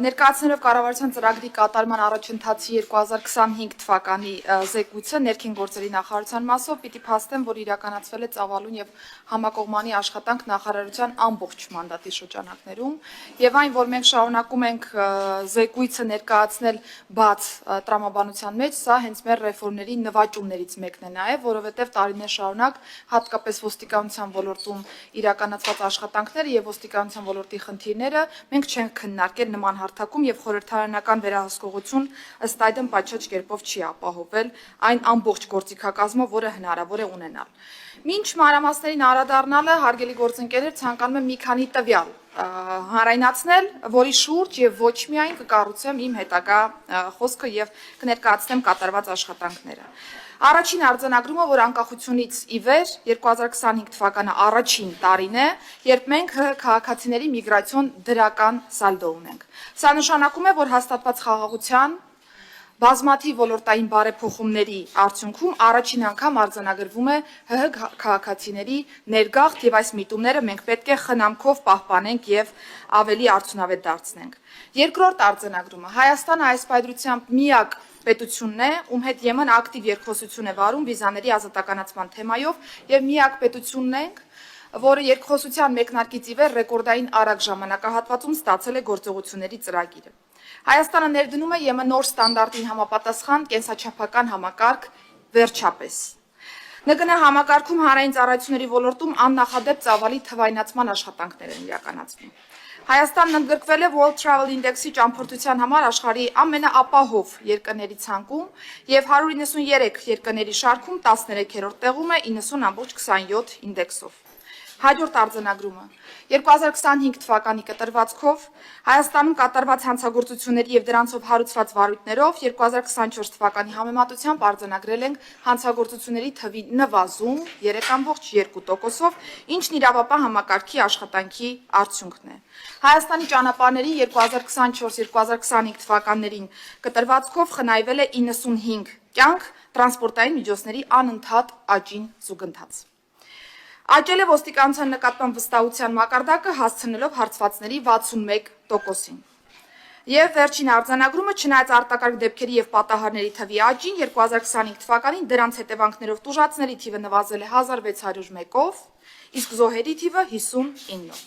Ներկայացնելով կառավարության ծրագրի կատարման առաջընթացի 2025 թվականի զեկույցը ներքին գործերի նախարարության մասով պիտի փաստեմ, որ իրականացվել է ծավալուն եւ համակողմանի աշխատանք նախարարության ամբողջ մանդատի շրջանակներում եւ այն, որ մենք շարունակում ենք զեկույցը ներկայացնել բաց տրամաբանության մեջ, սա հենց մեր ռեֆորմների նվաճումներից մեկն է նաեւ, որովհետեւ տարիներ շարունակ հատկապես ոստիկանության ոլորտում իրականացված աշխատանքները եւ ոստիկանության ոլորտի խնդիրները մենք չենք քննարկել նման հարթակում եւ խորհրդարանական վերահսկողություն ըստ այդմ պատշաճ կերպով չի ապահովել այն ամբողջ գործիքակազմով, որը հնարավոր է ունենալ։ Մինչ մանրամասներին անդրադառնալը հարգելի գործընկերներ ցանկանում եմ մի քանի տվյալ հանրայնացնել, որի շուրջ եւ ոչ միայն կկառուցեմ իմ հետագա խոսքը եւ կներկայացնեմ կատարված աշխատանքները։ Առաջին արձանագրումը, որ անկախությունից ի վեր 2025 թվականը առաջին տարին է, երբ մենք քաղաքացիների միգրացիոն դրական սալդո ունենք։ Սա նշանակում է, որ հաստատված խաղաղության բազմաթիվ ոլորտային բարեփոխումների արդյունքում առաջին անգամ արձանագրվում է ՀՀ քաղաքացիների ներգաղթ եւ այս միտումները մենք պետք է խնամքով պահպանենք եւ ավելի արդյունավետ դարձնենք։ Երկրորդ արձանագրումը Հայաստանը այս պայծրությամբ միակ պետությունն է, ում հետ ԵՄ-ն ակտիվ երկխոսություն է վարում վիզաների ազատականացման թեմայով եւ միակ պետությունն ենք, որը երկխոսության մեկնարկից ի վեր ռեկորդային արագ ժամանակահատվածում ստացել է գործողությունների ծրագիրը։ Հայաստանը ներդնում է ԵՄ նոր ստանդարտին համապատասխան կենսաչափական համակարգ վերջապես։ ՆԿՆ համակարգում հանրային ծառայությունների ոլորտում աննախադեպ ծավալի թվայնացման աշխատանքներ են իրականացվում։ Հայաստանն ընդգրկվել է World Travel Index-ի ճամփորդության համար աշխարհի ամենաապահով երկրների ցանկում եւ 193 երկրների շարքում 13-րդ տեղում է 90.27 ինդեքսով։ Հաջորդ արձանագրումը 2025 թվականի կտրվածքով Հայաստանում կատարված հանցագործությունների եւ դրանցով հարուցված վարույթներով 2024 թվականի համեմատությամբ արձանագրել ենք հանցագործությունների թվի նվազում 3.2%-ով, ինչն իրավապահ համակարգի աշխատանքի արդյունքն է։ Հայաստանի ճանապարհների 2024-2025 թվականներին կտրվածքով խնայվել է 95 կյանք տրանսպորտային միջոցների անընդհատ աճին զուգընթաց։ Աճել է ոստիկանության նկատմամբ վստահության մակարդակը հասցնելով հարցվածների 61%-ին։ Եվ վերջին արձանագրումը չնայած արտակարգ դեպքերի եւ պատահարների թվի աճին 2025 թվականին դրանց հետևանքներով տուժածների թիվը նվազել է 1601-ով, իսկ զոհերի թիվը 59-ով։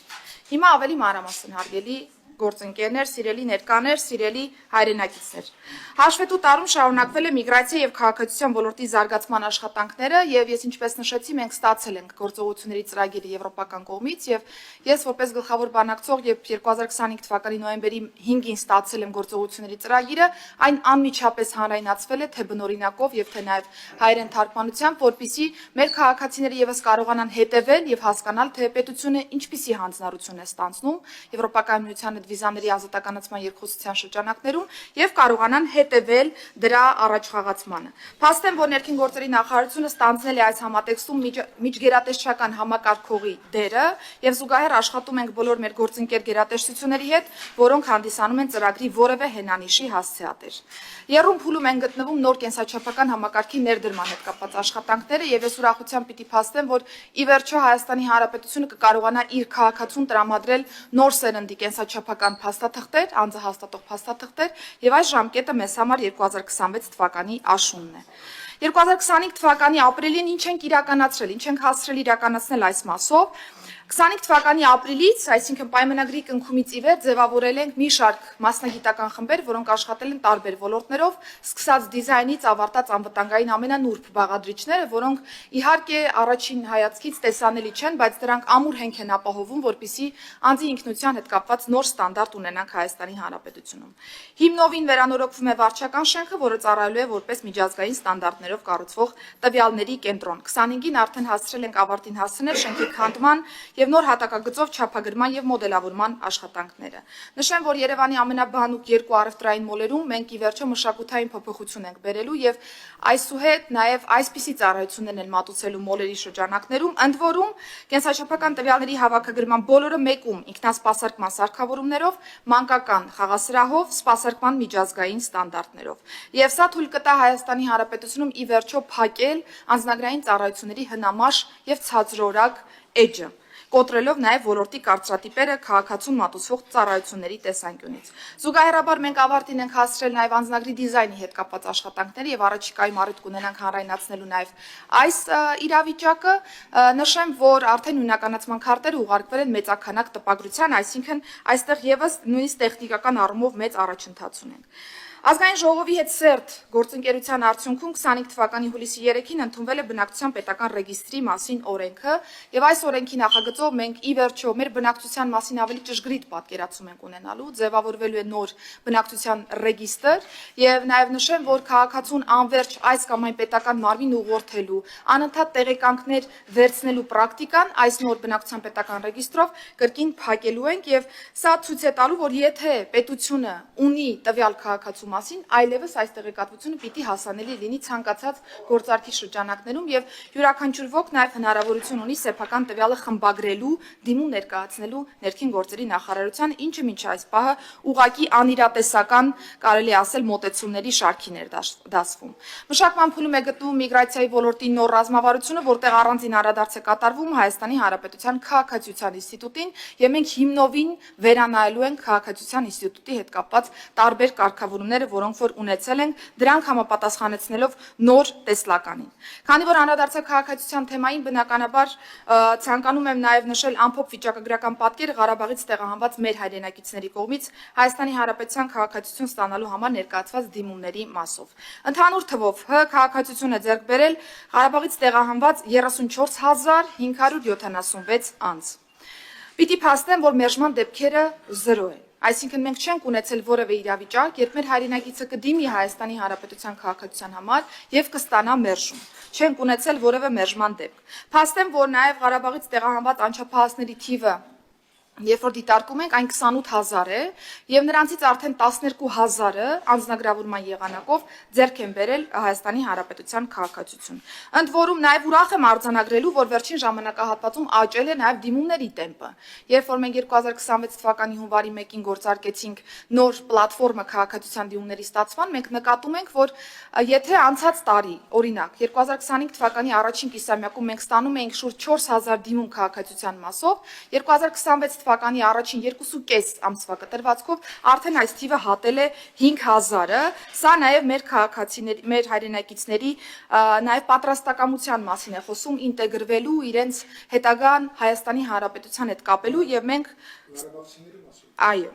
Հիմա ավելի մանրամասն հարգելի գործընկերներ, սիրելի ներկաներ, սիրելի հայրենակիցներ։ Հաշվետու տարում շարունակվել է միգրացիա եւ քաղաքացիության ոլորտի զարգացման աշխատանքները եւ ես ինչպես նշեցի, մենք ստացել ենք գործողությունների ծրագիրը եվրոպական կողմից եւ ես որպես գլխավոր բանակցող երբ 2025 թվականի նոյեմբերի 5-ին ստացել եմ գործողությունների ծրագիրը, այն անմիջապես հանրայնացվել է թե բնօրինակով եւ թե նաեւ հայերեն թարգմանությամբ, որպիսի մեր քաղաքացիները եւս կարողանան հետեւել եւ հասկանալ, թե պետությունը ինչպիսի հանձնառություն է ստանձնում Եվրոպական միության վիզաների ազատականացման երկխոսության շրջանակներում եւ կարողանան հետեւել դրա առաջխաղացմանը։ Փաստեմ, որ ներքին գործերի նախարարությունը ստանձնել է այս համատեքստում միջգերատեսչական համակարգողի դերը եւ զուգահեռ աշխատում ենք բոլոր մեր գործընկեր գերատեսչությունների հետ, որոնք հանդիսանում են ծրագրի որևէ հենանիշի հասցեատեր։ Եռում փուլում են գտնվում նոր կենսաչափական համակարգի ներդրման հետ կապված աշխատանքները եւ ես ուրախությամբ պիտի փաստեմ, որ ի վերջո Հայաստանի Հանրապետությունը կկարողանա իր քաղաքացուն տրամադրել նոր սերնդի կենսաչափական փաստաթղթեր, անձահաստատող փաստաթղթեր եւ այս ժամկետը մեզ համար 2026 թվականի աշունն է։ 2025 թվականի ապրիլին ինչ ենք իրականացրել, ինչ ենք հասցրել իրականացնել այս մասով։ 25 թվականի ապրիլից, այսինքն պայմանագրի կնքումից ի վեր ձևավորել ենք մի շարք մասնագիտական խմբեր, որոնք աշխատել են տարբեր ոլորտներով, սկսած դիզայնից ավարտած անվտանգային ամենանուրբ բաղադրիչները, որոնք իհարկե առաջին հայացքից տեսանելի չեն, բայց դրանք ամուր հենք են ապահովում, որպեսզի անձի ինքնության հետ կապված նոր ստանդարտ ունենանք Հայաստանի Հանրապետությունում։ Հիմնովին վերանորոգվում է վարչական շենքը, որը ծառայելու է որպես միջազգային ստանդարտներով կառուցվող տվյալների կենտրոն։ 25-ին արդեն հասցրել ենք ավարտին հասցնել շենքի քանդման եւ նոր հատակագծով չափագրման եւ մոդելավորման աշխատանքները։ Նշեմ, որ Երևանի ամենաբանուկ երկու առևտրային մոլերում մենք ի վերջո մշակութային փոփոխություն ենք բերելու եւ այսուհետ նաեւ այսպիսի ծառայություններ են մատուցելու մոլերի շրջանակներում, ընդ որում կենսաչափական տվյալների հավաքագրման բոլորը մեկում ինքնասպասարկման սարքավորումներով, մանկական խաղասրահով, սպասարկման միջազգային ստանդարտներով։ Եվ սա թույլ կտա Հայաստանի Հանրապետությունում ի վերջո փակել անձնագրային ծառայությունների հնամաշ եւ ցածրորակ էջը։ կոտրելով նաև ոլորտի կարծրատիպերը քաղաքացուն մատուցվող ծառայությունների տեսանկյունից։ Զուգահեռաբար մենք ավարտին ենք հասցրել նաև անձնագրի դիզայնի հետ կապված աշխատանքները եւ առաջիկայում առիթ կունենանք հանրայնացնելու նաև այս իրավիճակը։ Նշեմ, որ արդեն նույնականացման քարտերը ուղարկվել են մեծաքանակ տպագրության, այսինքն այստեղ եւս նույնիսկ տեխնիկական առումով մեծ առաջընթաց ունենք։ Ազգային ժողովի հետ սերտ գործընկերության արդյունքում 25 թվականի հուլիսի 3-ին ընդունվել է բնակչության պետական ռեգիստրի մասին օրենքը, եւ այս օրենքի նախագծով մենք ի վերջո մեր բնակչության մասին ավելի ճշգրիտ պատկերացում ենք ունենալու, ձևավորվելու է նոր բնակչության ռեգիստր, եւ նաեւ նշեմ, որ քաղաքացուն անվերջ այս կամ այն պետական մարմին ուղղորդելու, անընդհատ տեղեկանքներ վերցնելու պրակտիկան այս նոր բնակչության պետական ռեգիստրով կրկին փակելու ենք, եւ սա ցույց է տալու, որ եթե պետությունը ունի տվյալ քաղաքացու մասին, այլևս այս տեղեկատվությունը պիտի հասանելի լինի ցանկացած գործարքի շրջանակներում եւ յուրաքանչյուր ոք նաեւ հնարավորություն ունի սեփական տվյալը խմբագրելու, դիմում ներկայացնելու ներքին գործերի նախարարության, ինչը մինչ այս պահը ուղղակի անիրատեսական, կարելի ասել, մոտեցումների շարքին էր դասվում։ Մշակման փուլում է գտնվում միգրացիայի ոլորտի նոր ռազմավարությունը, որտեղ առանձին անդրադարձ է կատարվում Հայաստանի Հանրապետության քաղաքացիության ինստիտուտին, եւ մենք հիմնովին վերանայելու ենք քաղաքացիության ինստիտուտի հետ կապված տարբեր կարգավորումները, որոնք որ ունեցել ենք, դրանք համապատասխանեցնելով նոր տեսլականին։ Քանի որ անդրադարձակ քաղաքացիության թեմային, բնականաբար ցանկանում եմ նաև նշել ամփոփ վիճակագրական պատկերը Ղարաբաղից տեղահանված մեր հայրենակիցների կողմից Հայաստանի Հանրապետության քաղաքացիություն ստանալու համար ներկայացված դիմումների մասով։ Ընդհանուր թվով ՀՀ քաղաքացիություն է ձեռք բերել Ղարաբաղից տեղահանված 34576 անձ։ Պիտի փաստեմ, որ մերժման դեպքերը 0 են։ Այսինքն մենք չենք ունեցել որևէ իրավիճակ, երբ մեր հայրենակիցը կդիմի Հայաստանի Հանրապետության քաղաքացիության համար եւ կստանա մերժում։ Չենք ունեցել որևէ մերժման դեպք։ Փաստեմ, որ նաեւ Ղարաբաղից տեղահանված անչափահասների թիվը երբ որ դիտարկում ենք, այն 28000 է եւ նրանցից արդեն 12000-ը անձնագրավորման եղանակով ձեռք են բերել Հայաստանի Հանրապետության քաղաքացիություն։ Ընդ որում նաեւ ուրախ եմ արձանագրելու, որ վերջին ժամանակահատվածում աճել է նաեւ դիմումների տեմպը։ Երբ որ մենք 2026 թվականի հունվարի 1-ին գործարկեցինք նոր պլատֆորմը քաղաքացիության դիմումների ստացման, մենք նկատում ենք, որ եթե անցած տարի, օրինակ 2025 թվականի առաջին կիսամյակում մենք ստանում էինք շուրջ 4000 դիմում քաղաքացիության մասով, 2026 թվականի առաջին 2.5 ամսվա կտրվածքով արդեն այս թիվը հատել է 5000-ը, սա նաև մեր քաղաքացիների, մեր հայրենակիցների նաև պատրաստակամության մասին է խոսում ինտեգրվելու, իրենց հետագան Հայաստանի Հանրապետության հետ կապելու եւ մենք այո